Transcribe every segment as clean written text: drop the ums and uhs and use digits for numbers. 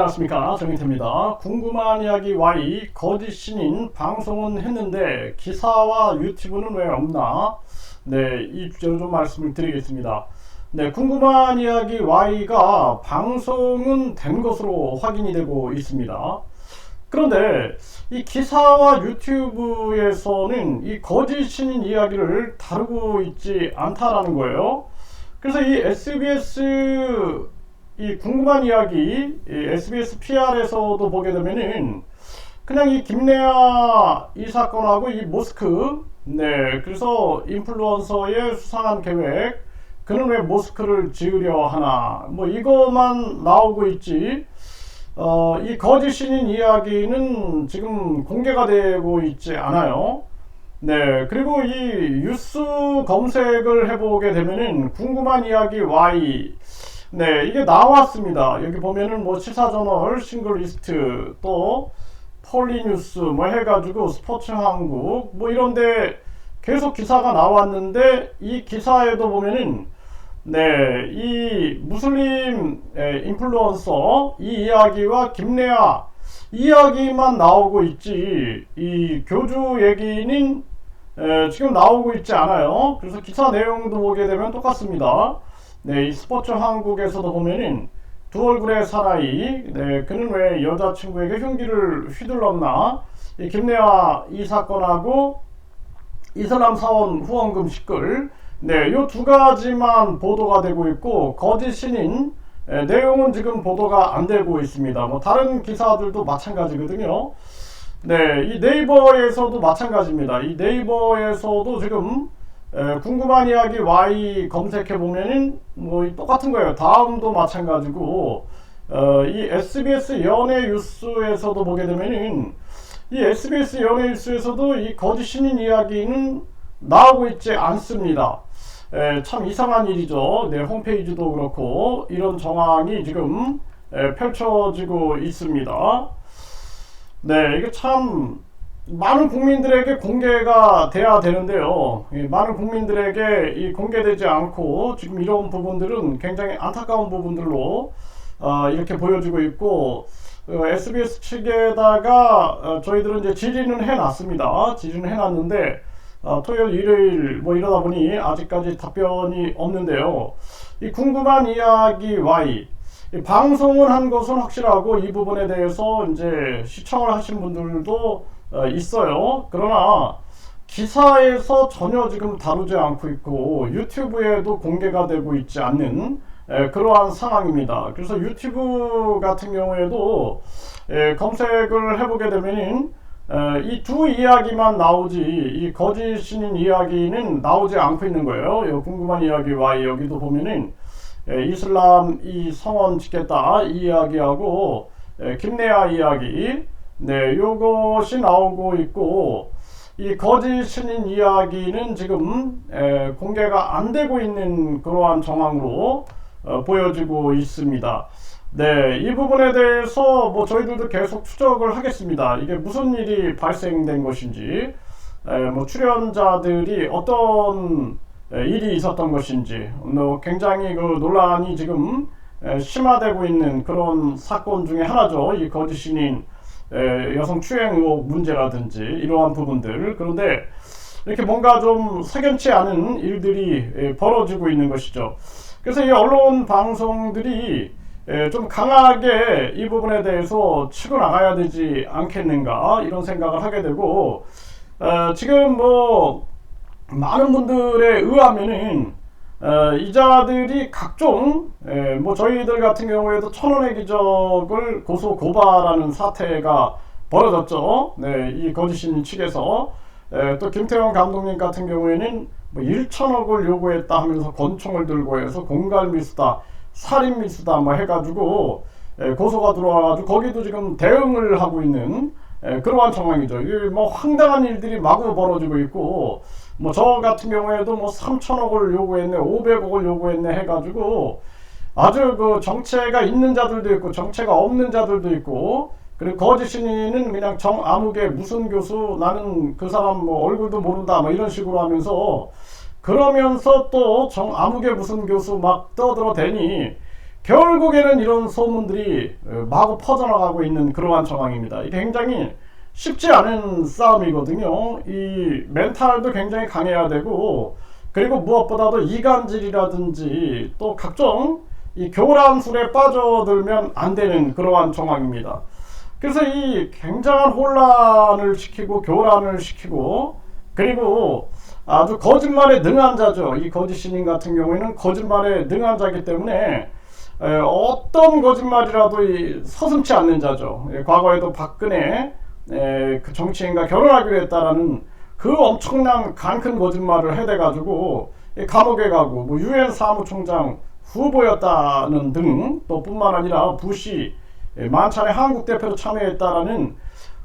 안녕하십니까, 정인태입니다. 궁금한 이야기 Y 거짓 신인 방송은 했는데 기사와 유튜브는 왜 없나? 네, 이 주제로 좀 말씀을 드리겠습니다. 네, 궁금한 이야기 Y가 방송은 된 것으로 확인이 되고 있습니다. 그런데 이 기사와 유튜브에서는 이 거짓 신인 이야기를 다루고 있지 않다라는 거예요. 그래서 이 SBS 이 궁금한 이야기, 이 SBS PR에서도 보게 되면은 그냥 이 김래아 이 사건하고 이 모스크, 네, 그래서 인플루언서의 수상한 계획, 그는 왜 모스크를 지으려 하나, 뭐 이것만 나오고 있지. 이 거짓 신인 이야기는 지금 공개가 되고 있지 않아요. 네, 그리고 이 뉴스 검색을 해보게 되면은 궁금한 이야기 Y, 네, 이게 나왔습니다. 여기 보면은 뭐 시사저널 싱글리스트 또 폴리뉴스 뭐 해가지고 스포츠 한국 뭐 이런데 계속 기사가 나왔는데 이 기사에도 보면은 네, 이 무슬림 인플루언서 이 이야기와 김래아 이야기만 나오고 있지 이 교주 얘기는 지금 나오고 있지 않아요. 그래서 기사 내용도 보게 되면 똑같습니다. 네, 이 스포츠 한국에서도 보면은 두 얼굴의 사나이, 네, 그는 왜 여자친구에게 흉기를 휘둘렀나? 이 김래아 이 사건하고 이슬람 사원 후원금 시끌, 네, 요 두 가지만 보도가 되고 있고 거짓 신인 내용은 지금 보도가 안 되고 있습니다. 뭐 다른 기사들도 마찬가지거든요. 네, 이 네이버에서도 마찬가지입니다. 이 네이버에서도 지금 궁금한 이야기 Y 검색해 보면은 뭐 똑같은 거예요. 다음도 마찬가지고 이 SBS 연예 뉴스에서도 보게 되면은 이 SBS 연예 뉴스에서도 이 거짓 신인 이야기는 나오고 있지 않습니다. 참 이상한 일이죠. 네, 홈페이지도 그렇고 이런 정황이 지금 펼쳐지고 있습니다. 네, 이게 참 많은 국민들에게 공개가 돼야 되는데요. 많은 국민들에게 이 공개되지 않고 지금 이런 부분들은 굉장히 안타까운 부분들로 이렇게 보여지고 있고 SBS 측에다가 저희들은 이제 질의는 해놨습니다. 질의는 해놨는데 토요일, 일요일 뭐 이러다 보니 아직까지 답변이 없는데요. 이 궁금한 이야기 Y 방송을 한 것은 확실하고 이 부분에 대해서 이제 시청을 하신 분들도 있어요. 그러나 기사에서 전혀 지금 다루지 않고 있고 유튜브에도 공개가 되고 있지 않는 그러한 상황입니다. 그래서 유튜브 같은 경우에도 검색을 해보게 되면은 이 두 이야기만 나오지 이 거짓 신인 이야기는 나오지 않고 있는 거예요. 궁금한 이야기 Y 여기도 보면은 이슬람 이 성원 짓겠다 이 이야기하고 김래아 이야기 네 요것이 나오고 있고 이 거짓 신인 이야기는 지금 공개가 안 되고 있는 그러한 정황으로 보여지고 있습니다. 네, 이 부분에 대해서 뭐 저희들도 계속 추적을 하겠습니다. 이게 무슨 일이 발생된 것인지, 뭐 출연자들이 어떤 일이 있었던 것인지, 굉장히 그 논란이 지금 심화되고 있는 그런 사건 중에 하나죠. 이 거짓 신인 여성 추행 의혹 문제라든지 이러한 부분들. 그런데 이렇게 뭔가 좀 석연치 않은 일들이 벌어지고 있는 것이죠. 그래서 이 언론 방송들이 좀 강하게 이 부분에 대해서 치고 나가야 되지 않겠는가 이런 생각을 하게 되고 지금 뭐 많은 분들에 의하면은 이자들이 각종 뭐 저희들 같은 경우에도 천원의 기적을 고소 고발하는 사태가 벌어졌죠. 네, 이 거짓신 측에서 또 김태형 감독님 같은 경우에는 뭐 1천억을 요구했다 하면서 권총을 들고 해서 공갈미수다 살인미수다 뭐 해가지고 고소가 들어와가지고 거기도 지금 대응을 하고 있는 그러한 상황이죠. 뭐 황당한 일들이 마구 벌어지고 있고 뭐 저 같은 경우에도 뭐 3천억을 요구했네 500억을 요구했네 해가지고 아주 그 정체가 있는 자들도 있고 정체가 없는 자들도 있고 그리고 거짓 신인은 그냥 정 아무개 무슨 교수 나는 그 사람 뭐 얼굴도 모른다 뭐 이런 식으로 하면서 그러면서 또 정 아무개 무슨 교수 막 떠들어대니 결국에는 이런 소문들이 마구 퍼져나가고 있는 그러한 상황입니다. 굉장히 쉽지 않은 싸움이거든요. 이 멘탈도 굉장히 강해야 되고, 그리고 무엇보다도 이간질이라든지 또 각종 이 교란술에 빠져들면 안 되는 그러한 상황입니다. 그래서 이 굉장한 혼란을 시키고 교란을 시키고, 그리고 아주 거짓말에 능한 자죠. 이 거짓 신인 같은 경우에는 거짓말에 능한 자이기 때문에 어떤 거짓말이라도 서슴지 않는 자죠. 과거에도 박근혜 그 정치인과 결혼하기로 했다라는 그 엄청난 강큰 거짓말을 해대가지고 감옥에 가고, 뭐 유엔 사무총장 후보였다는 등, 또 뿐만 아니라 부시 만찬에 한국 대표로 참여했다라는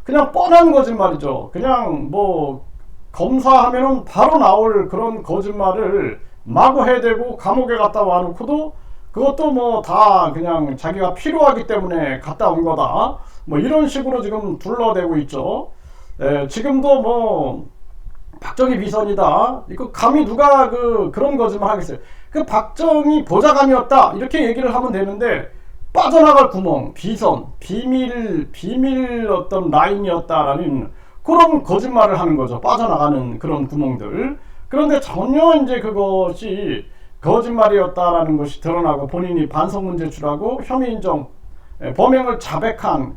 그냥 뻔한 거짓말이죠. 그냥 뭐 검사하면은 바로 나올 그런 거짓말을 마구 해대고 감옥에 갔다 와놓고도 그것도 뭐 다 그냥 자기가 필요하기 때문에 갔다 온 거다, 뭐 이런 식으로 지금 둘러대고 있죠. 지금도 뭐 박정희 비선이다, 이거 감히 누가 그런 거짓말 하겠어요. 그 박정희 보좌관이었다 이렇게 얘기를 하면 되는데, 빠져나갈 구멍, 비선, 비밀 어떤 라인이었다라는 그런 거짓말을 하는 거죠. 빠져나가는 그런 구멍들. 그런데 전혀 이제 그것이 거짓말이었다라는 것이 드러나고 본인이 반성문 제출하고 혐의 인정, 범행을 자백한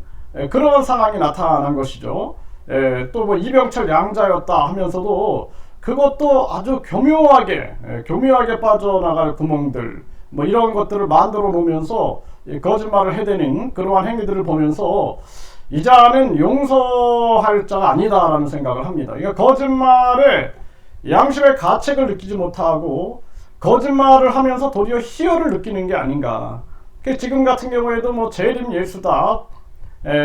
그런 상황이 나타난 것이죠. 또 뭐 이병철 양자였다 하면서도 그것도 아주 교묘하게 빠져나갈 구멍들, 뭐 이런 것들을 만들어 놓으면서 거짓말을 해대는 그러한 행위들을 보면서 이 자는 용서할 자가 아니다라는 생각을 합니다. 그러니까 거짓말에 양심의 가책을 느끼지 못하고 거짓말을 하면서 도리어 희열을 느끼는 게 아닌가. 지금 같은 경우에도 뭐 재림 예수다,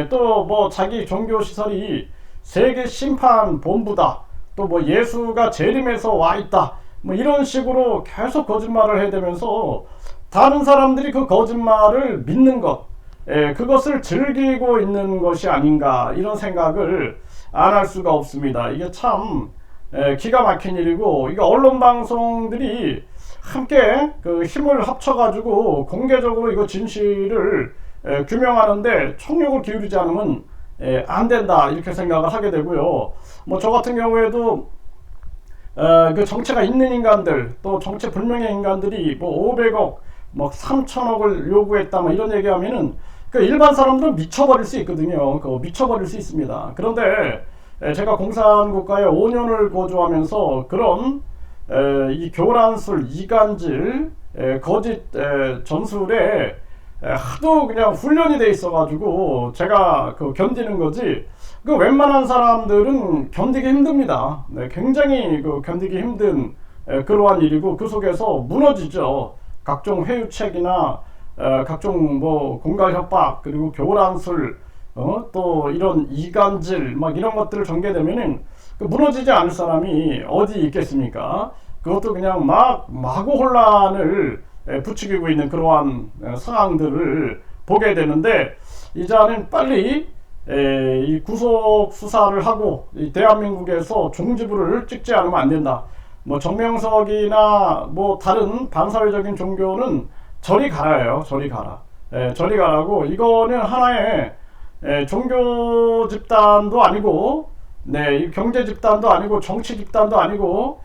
또 뭐 자기 종교 시설이 세계 심판 본부다, 또 뭐 예수가 재림해서 와 있다, 뭐 이런 식으로 계속 거짓말을 해대면서 다른 사람들이 그 거짓말을 믿는 것, 그것을 즐기고 있는 것이 아닌가, 이런 생각을 안 할 수가 없습니다. 이게 참 기가 막힌 일이고, 이게 언론 방송들이 함께 그 힘을 합쳐가지고 공개적으로 이거 진실을 규명하는데 총력을 기울이지 않으면 안 된다, 이렇게 생각을 하게 되고요. 뭐 저 같은 경우에도 그 정체가 있는 인간들, 또 정체 불명의 인간들이 뭐 500억, 뭐 3천억을 요구했다, 뭐 이런 얘기하면은 그 일반 사람들은 미쳐버릴 수 있거든요. 미쳐버릴 수 있습니다. 그런데 제가 공산국가에 5년을 거주하면서 그런 이 교란술, 이간질, 거짓 전술에 하도 그냥 훈련이 돼 있어가지고 제가 견디는 거지, 웬만한 사람들은 견디기 힘듭니다. 굉장히 견디기 힘든 그러한 일이고, 그 속에서 무너지죠. 각종 회유책이나 각종 뭐 공갈 협박, 그리고 교란술, 또 이런 이간질, 막 이런 것들을 전개되면은 무너지지 않을 사람이 어디 있겠습니까? 그것도 그냥 마구 혼란을 부추기고 있는 그러한 상황들을 보게 되는데, 이자는 빨리 이 구속 수사를 하고 이 대한민국에서 종지부를 찍지 않으면 안 된다. 뭐 정명석이나 뭐 다른 반사회적인 종교는 저리 가라예요. 저리 가라. 저리 가라고. 이거는 하나의 종교 집단도 아니고, 경제 집단도 아니고, 정치 집단도 아니고,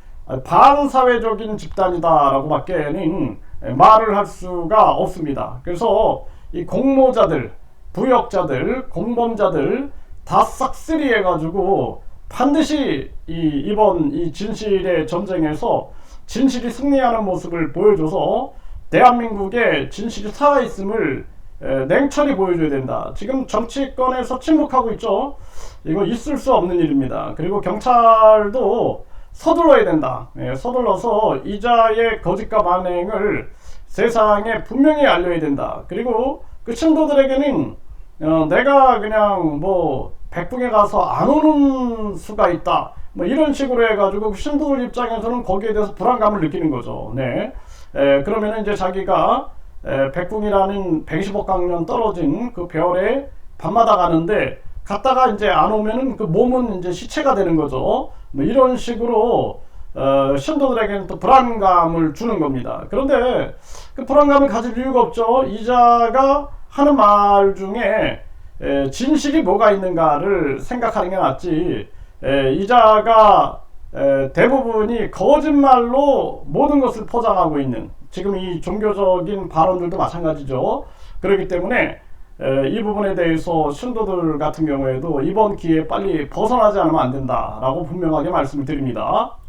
반사회적인 집단이다라고 밖에는 말을 할 수가 없습니다. 그래서 이 공모자들, 부역자들, 공범자들 다 싹쓸이 해가지고 반드시 이번 이 진실의 전쟁에서 진실이 승리하는 모습을 보여줘서 대한민국의 진실이 살아있음을 냉철히 보여줘야 된다. 지금 정치권에서 침묵하고 있죠. 이거 있을 수 없는 일입니다. 그리고 경찰도 서둘러야 된다. 서둘러서 이자의 거짓과 만행을 세상에 분명히 알려야 된다. 그리고 그 신도들에게는 내가 그냥 뭐 백궁에 가서 안 오는 수가 있다, 뭐 이런 식으로 해가지고 신도들 입장에서는 거기에 대해서 불안감을 느끼는 거죠. 그러면 이제 자기가 백궁이라는 120억 광년 떨어진 그 별에 밤마다 가는데, 갔다가 이제 안 오면은 그 몸은 이제 시체가 되는 거죠. 뭐 이런 식으로 신도들에게는 또 불안감을 주는 겁니다. 그런데 그 불안감을 가질 이유가 없죠. 이자가 하는 말 중에 진실이 뭐가 있는가를 생각하는 게 낫지. 이자가 대부분이 거짓말로 모든 것을 포장하고 있는, 지금 이 종교적인 발언들도 마찬가지죠. 그렇기 때문에 이 부분에 대해서 신도들 같은 경우에도 이번 기회에 빨리 벗어나지 않으면 안 된다라고 분명하게 말씀을 드립니다.